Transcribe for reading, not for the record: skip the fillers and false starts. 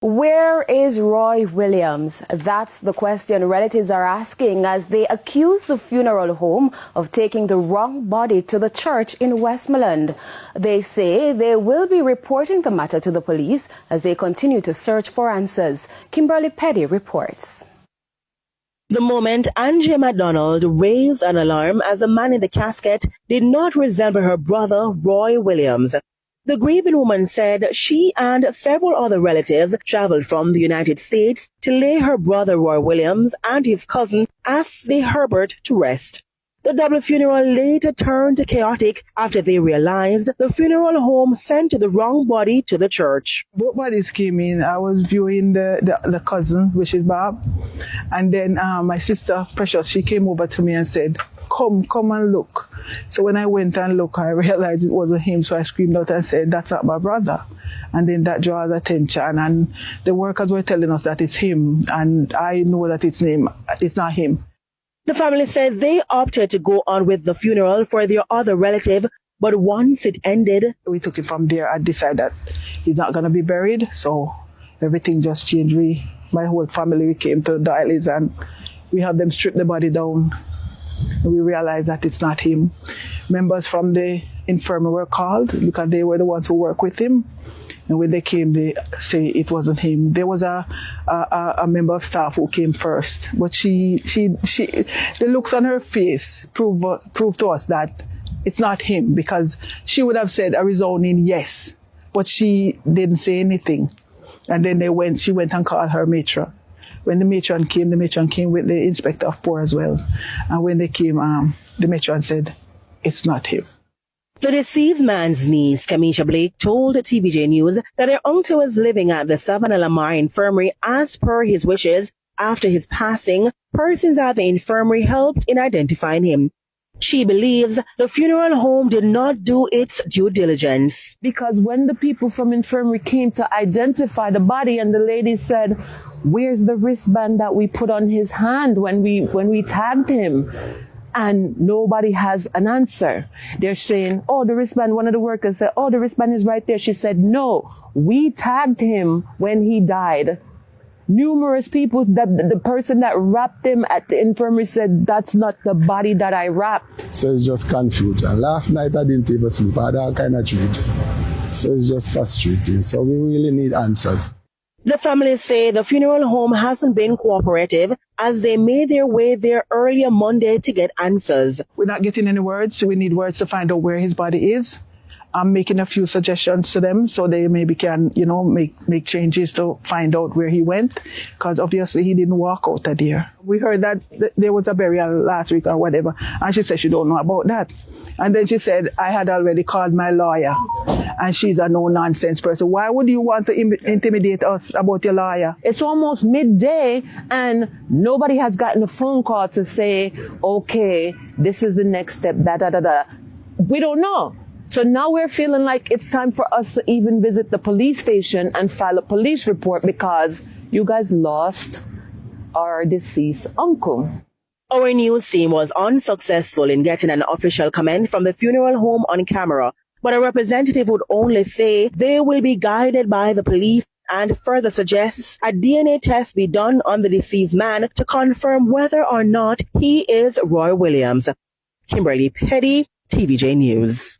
Where is Roy Williams? That's the question relatives are asking as they accuse the funeral home of taking the wrong body to the church in Westmoreland. They say they will be reporting the matter to the police as they continue to search for answers. Kimberly Petty reports. The moment Angie MacDonald raised an alarm as the man in the casket did not resemble her brother, Roy Williams. The grieving woman said she and several other relatives traveled from the United States to lay her brother Roy Williams and his cousin Ashley Herbert to rest. The double funeral later turned chaotic after they realized the funeral home sent the wrong body to the church. Both bodies came in. I was viewing the cousin, which is Bob, and then my sister, Precious, she came over to me and said, come and look. So when I went and looked, I realized it wasn't him, so I screamed out and said, that's not my brother. And then that draws attention, and the workers were telling us that it's him, and I know that it's not him. The family said they opted to go on with the funeral for their other relative, but once it ended, we took it from there. I decided that he's not going to be buried, so everything just changed. My whole family came to the islands and we had them strip the body down. And we realized that it's not him. Members from the infirmary were called because they were the ones who work with him. And when they came, they say it wasn't him. There was a member of staff who came first, but the looks on her face proved to us that it's not him, because she would have said a resounding yes, but she didn't say anything. And then she went and called her matron. When the matron came with the inspector of poor as well. And when they came, the matron said, it's not him. The deceased man's niece, Kamisha Blake, told TVJ News that her uncle was living at the Savannah Lamar Infirmary as per his wishes. After his passing, persons at the infirmary helped in identifying him. She believes the funeral home did not do its due diligence. Because when the people from infirmary came to identify the body, and the lady said, where's the wristband that we put on his hand when we tagged him? And nobody has an answer. They're saying, oh, the wristband, one of the workers said, oh, the wristband is right there. She said, no, we tagged him when he died. Numerous people, the person that wrapped him at the infirmary said, that's not the body that I wrapped. So it's just confusion. Last night I didn't even sleep. I had all kind of dreams. So it's just frustrating. So we really need answers. The families say the funeral home hasn't been cooperative as they made their way there earlier Monday to get answers. We're not getting any words, so we need words to find out where his body is. I'm making a few suggestions to them so they maybe can, make changes to find out where he went, because obviously he didn't walk out of there. We heard that there was a burial last week or whatever, and she said she don't know about that. And then she said, I had already called my lawyer, and she's a no-nonsense person. Why would you want to intimidate us about your lawyer? It's almost midday, and nobody has gotten a phone call to say, okay, this is the next step, da-da-da-da. We don't know. So now we're feeling like it's time for us to even visit the police station and file a police report because you guys lost our deceased uncle. Our news team was unsuccessful in getting an official comment from the funeral home on camera, but a representative would only say they will be guided by the police and further suggests a DNA test be done on the deceased man to confirm whether or not he is Roy Williams. Kimberly Petty, TVJ News.